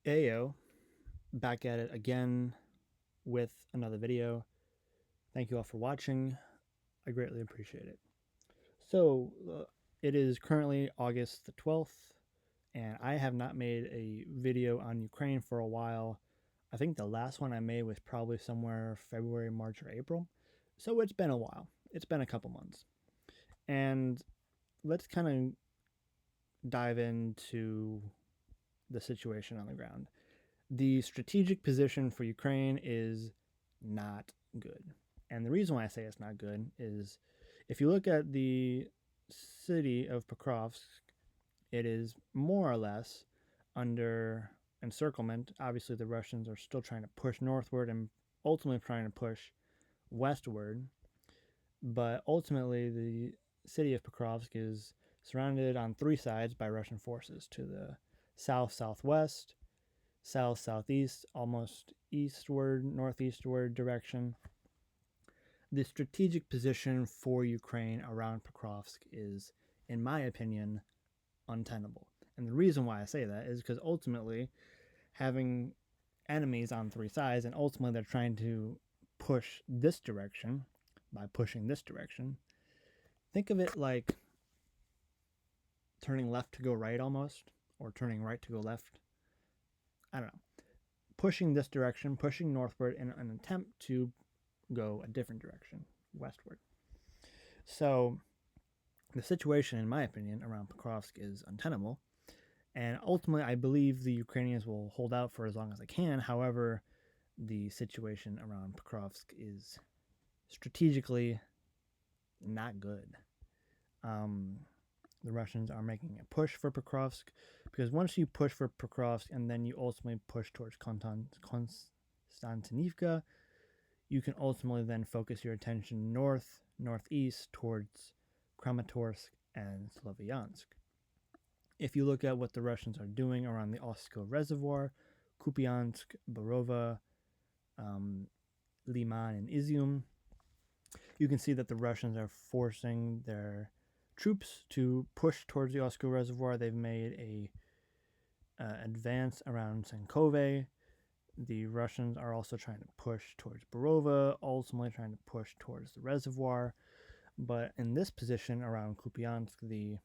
Ayo, back at it again with another video. Thank you all for watching. I greatly appreciate it. So, it is currently August the 12th, and I have not made a video on Ukraine for a while. I think the last one I made was probably somewhere February, March, or April. So, it's been a while. It's been a couple months. And let's kind of dive into the situation on the ground. The strategic position for Ukraine is not good. And the reason why I say it's not good is if you look at the city of Pokrovsk, it is more or less under encirclement. Obviously, the Russians are still trying to push northward and ultimately trying to push westward. But ultimately, the city of Pokrovsk is surrounded on three sides by Russian forces to the south, southwest, south southeast, almost eastward, northeastward direction. The strategic position for Ukraine around Pokrovsk is, in my opinion, untenable. And the reason why I say that is because ultimately, having enemies on three sides, and ultimately they're trying to push this direction by pushing this direction. Think of it like turning left to go right almost, or turning right to go left. I don't know. Pushing this direction, pushing northward in an attempt to go a different direction, westward. So the situation, in my opinion, around Pokrovsk is untenable. And ultimately, I believe the Ukrainians will hold out for as long as they can. However, the situation around Pokrovsk is strategically not good. The Russians are making a push for Pokrovsk because once you push for Pokrovsk and then you ultimately push towards Konstantinivka, you can ultimately then focus your attention north, northeast towards Kramatorsk and Slavyansk. If you look at what the Russians are doing around the Oskil Reservoir, Kupiansk, Borova, Liman, and Izium, you can see that the Russians are forcing their troops to push towards the Oskil Reservoir. They've made a advance around Senkove. The Russians are also trying to push towards Borova, ultimately trying to push towards the reservoir. But in this position around Kupiansk, the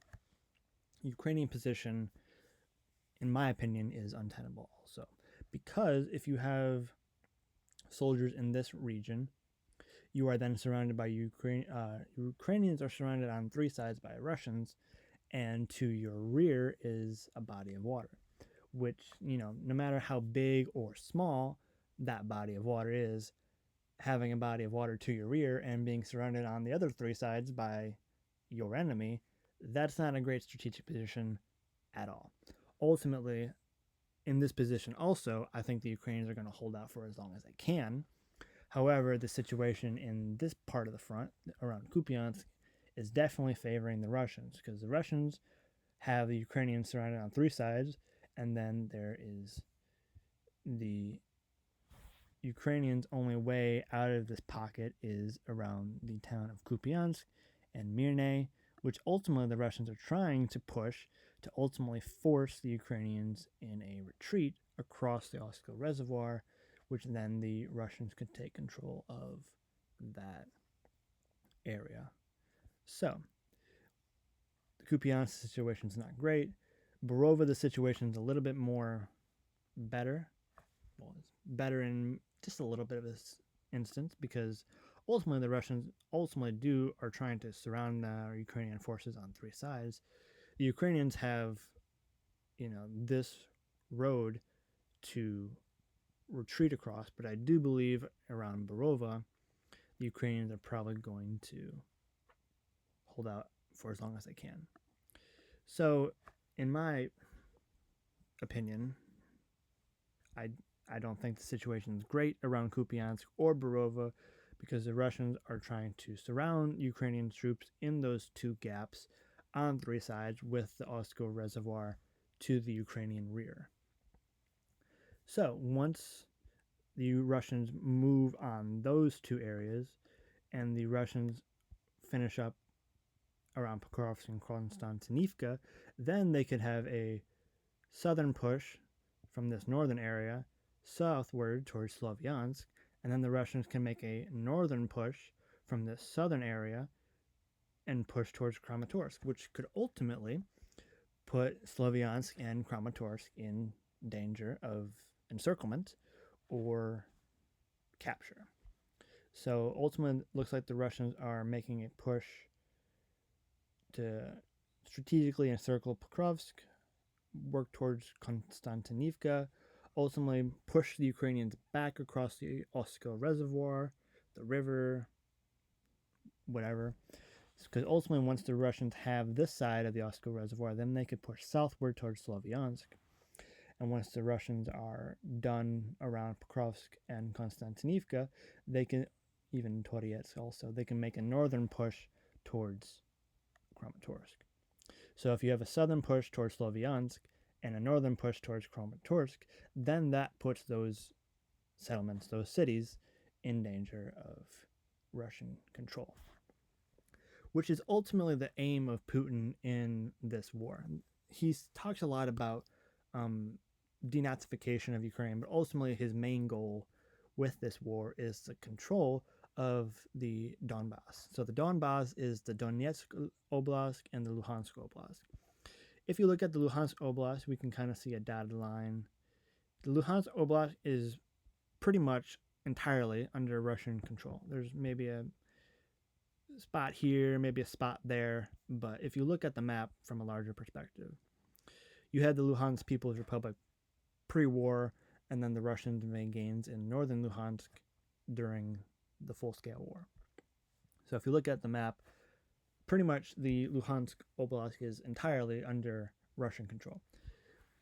Ukrainian position, in my opinion, is untenable also. Because if you have soldiers in this region, you are then surrounded by Ukrainians are surrounded on three sides by Russians, and to your rear is a body of water, which, no matter how big or small that body of water is, having a body of water to your rear and being surrounded on the other three sides by your enemy, that's not a great strategic position at all. Ultimately, in this position also, I think the Ukrainians are going to hold out for as long as they can. However, the situation in this part of the front around Kupiansk is definitely favoring the Russians because the Russians have the Ukrainians surrounded on three sides, and then there is the Ukrainians' only way out of this pocket is around the town of Kupiansk and Mirne, which ultimately the Russians are trying to push to ultimately force the Ukrainians in a retreat across the Oskil Reservoir, which then the Russians could take control of that area. So, the Kupiansk situation is not great. Borova, the situation is a little bit more better. Well, it's better in just a little bit of this instance because ultimately the Russians are trying to surround the Ukrainian forces on three sides. The Ukrainians have, this road to retreat across, but I do believe around Borova, the Ukrainians are probably going to hold out for as long as they can. So, in my opinion, I don't think the situation is great around Kupiansk or Borova because the Russians are trying to surround Ukrainian troops in those two gaps on three sides with the Oskil Reservoir to the Ukrainian rear. So once the Russians move on those two areas and the Russians finish up around Pokrovsk and Konstantinivka, then they could have a southern push from this northern area southward towards Slavyansk, and then the Russians can make a northern push from this southern area and push towards Kramatorsk, which could ultimately put Slavyansk and Kramatorsk in danger of encirclement or capture. So ultimately, it looks like the Russians are making a push to strategically encircle Pokrovsk, work towards Konstantinivka, ultimately push the Ukrainians back across the Osko Reservoir, the river, whatever. Because ultimately, once the Russians have this side of the Osko Reservoir, then they could push southward towards Slavyansk. And once the Russians are done around Pokrovsk and Konstantinivka, they can, even Toretsk also, they can make a northern push towards Kramatorsk. So if you have a southern push towards Slavyansk and a northern push towards Kramatorsk, then that puts those settlements, those cities, in danger of Russian control, which is ultimately the aim of Putin in this war. He talks a lot about denazification of Ukraine, but ultimately his main goal with this war is the control of the Donbass. So the Donbass is the Donetsk Oblast and the Luhansk Oblast. If you look at the Luhansk Oblast, we can kind of see a dotted line. The Luhansk Oblast is pretty much entirely under Russian control. There's maybe a spot here, maybe a spot there, but if you look at the map from a larger perspective, you had the Luhansk People's Republic pre-war, and then the Russians made gains in northern Luhansk during the full-scale war. So if you look at the map, pretty much the Luhansk Oblast is entirely under Russian control.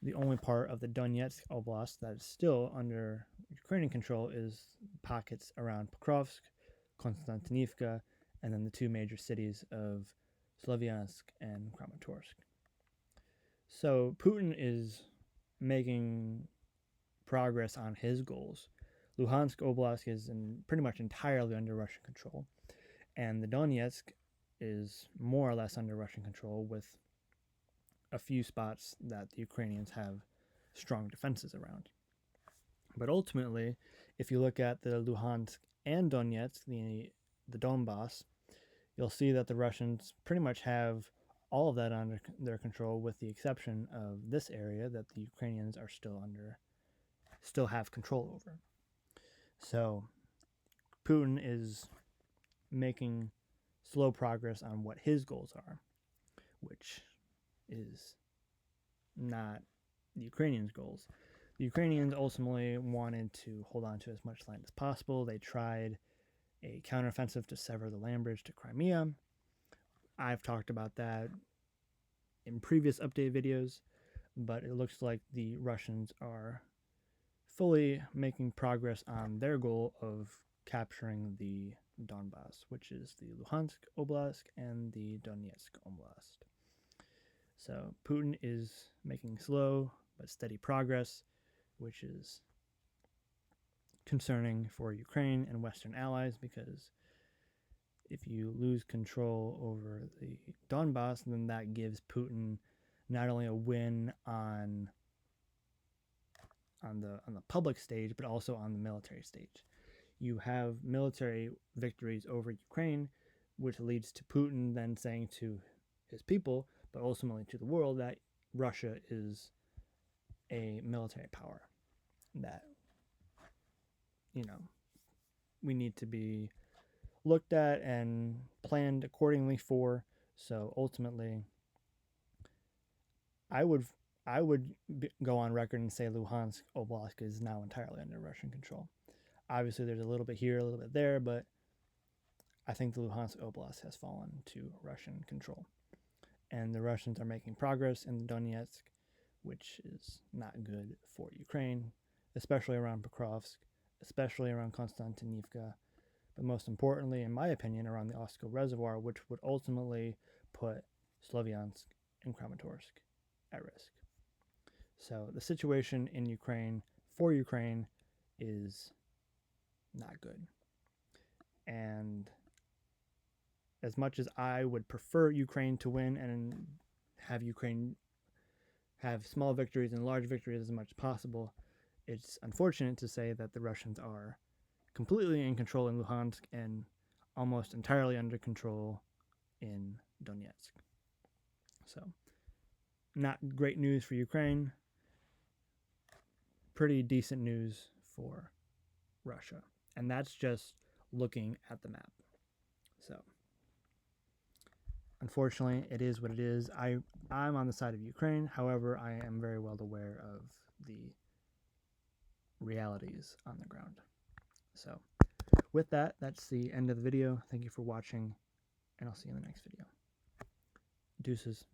The only part of the Donetsk Oblast that is still under Ukrainian control is pockets around Pokrovsk, Konstantinivka, and then the two major cities of Slavyansk and Kramatorsk. So Putin is making progress on his goals. Luhansk Oblast is pretty much entirely under Russian control, and the Donetsk is more or less under Russian control, with a few spots that the Ukrainians have strong defenses around. But ultimately, if you look at the Luhansk and Donetsk, the Donbass, you'll see that the Russians pretty much have all of that under their control, with the exception of this area that the Ukrainians are still have control over. So Putin is making slow progress on what his goals are, which is not the Ukrainians' goals. The Ukrainians ultimately wanted to hold on to as much land as possible. They tried a counteroffensive to sever the land bridge to Crimea. I've talked about that in previous update videos, but it looks like the Russians are fully making progress on their goal of capturing the Donbass, which is the Luhansk Oblast and the Donetsk Oblast. So Putin is making slow but steady progress, which is concerning for Ukraine and Western allies, because if you lose control over the Donbass, then that gives Putin not only a win on the public stage, but also on the military stage. You have military victories over Ukraine, which leads to Putin then saying to his people, but ultimately to the world, that Russia is a military power that, we need to be looked at and planned accordingly for. So ultimately, I would go on record and say Luhansk Oblast is now entirely under Russian control. Obviously, there's a little bit here, a little bit there, but I think the Luhansk Oblast has fallen to Russian control. And the Russians are making progress in Donetsk, which is not good for Ukraine, especially around Pokrovsk, especially around Konstantinivka, but most importantly, in my opinion, around the Osko Reservoir, which would ultimately put Slavyansk and Kramatorsk at risk. So the situation in Ukraine, for Ukraine, is not good. And as much as I would prefer Ukraine to win and have Ukraine have small victories and large victories as much as possible. It's unfortunate to say that the Russians are completely in control in Luhansk and almost entirely under control in Donetsk. So, not great news for Ukraine. Pretty decent news for Russia. And that's just looking at the map. So, unfortunately, it is what it is. I'm on the side of Ukraine. However, I am very well aware of the realities on the ground. So, with that, that's the end of the video. Thank you for watching, and I'll see you in the next video. Deuces.